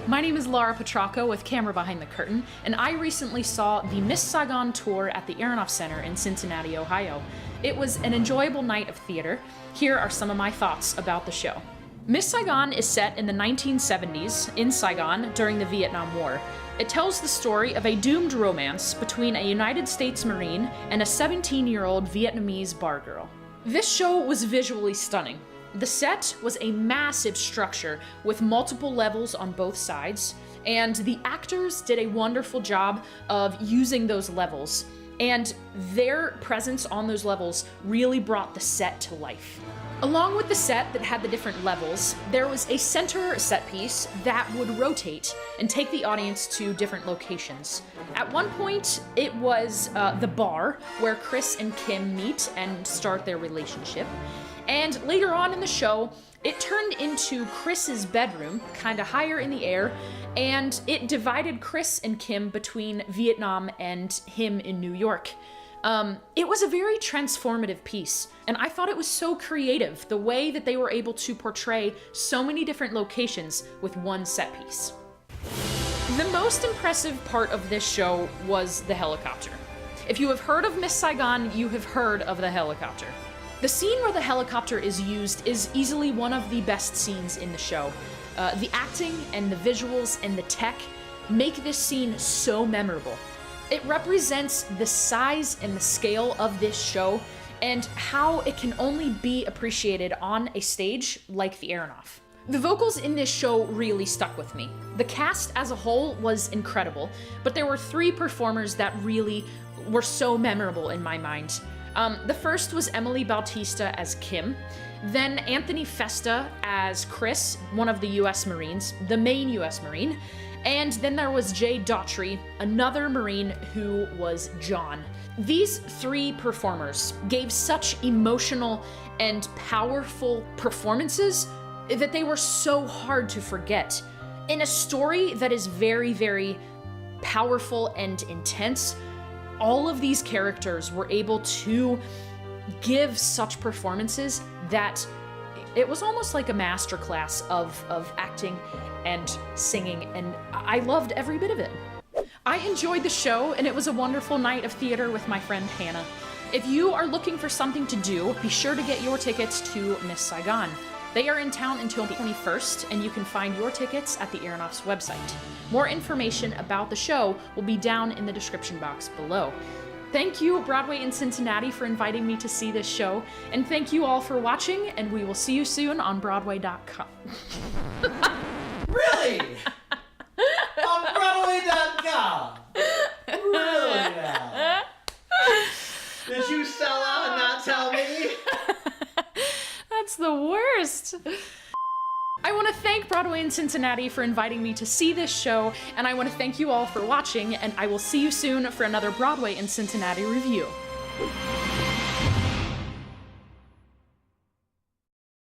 My name is Laura Petracco with Camera Behind the Curtain, and I recently saw the Miss Saigon tour at the Aronoff Center in Cincinnati, Ohio. It was an enjoyable night of theater. Here are some of my thoughts about the show. Miss Saigon is set in the 1970s in Saigon during the Vietnam War. It tells the story of a doomed romance between a United States Marine and a 17-year-old Vietnamese bar girl. This show was visually stunning. The set was a massive structure with multiple levels on both sides, and the actors did a wonderful job of using those levels, and their presence on those levels really brought the set to life. Along with the set that had the different levels, there was a center set piece that would rotate and take the audience to different locations. At one point, it was the bar where Chris and Kim meet and start their relationship. And later on in the show, it turned into Chris's bedroom, kind of higher in the air, and it divided Chris and Kim between Vietnam and him in New York. It was a very transformative piece, and I thought it was so creative, the way that they were able to portray so many different locations with one set piece. The most impressive part of this show was the helicopter. If you have heard of Miss Saigon, you have heard of the helicopter. The scene where the helicopter is used is easily one of the best scenes in the show. The acting and the visuals and the tech make this scene so memorable. It represents the size and the scale of this show and how it can only be appreciated on a stage like the Aronoff. The vocals in this show really stuck with me. The cast as a whole was incredible, but there were three performers that really were so memorable in my mind. The first was Emily Bautista as Kim, then Anthony Festa as Chris, one of the US Marines, the main US Marine, and then there was Jay Daughtry, another Marine who was John. These three performers gave such emotional and powerful performances that they were so hard to forget. In a story that is very, very powerful and intense, all of these characters were able to give such performances that it was almost like a masterclass of acting and singing, and I loved every bit of it. I enjoyed the show, and it was a wonderful night of theater with my friend Hannah. If you are looking for something to do, be sure to get your tickets to Miss Saigon. They are in town until the 21st, and you can find your tickets at the Aronoff's website. More information about the show will be down in the description box below. Thank you, Broadway in Cincinnati, for inviting me to see this show, and thank you all for watching, and we will see you soon on Broadway.com. Really? On Broadway.com? Really now? Did you sell out and not tell me? That's the worst. I want to thank Broadway in Cincinnati for inviting me to see this show, and I want to thank you all for watching, and I will see you soon for another Broadway in Cincinnati review.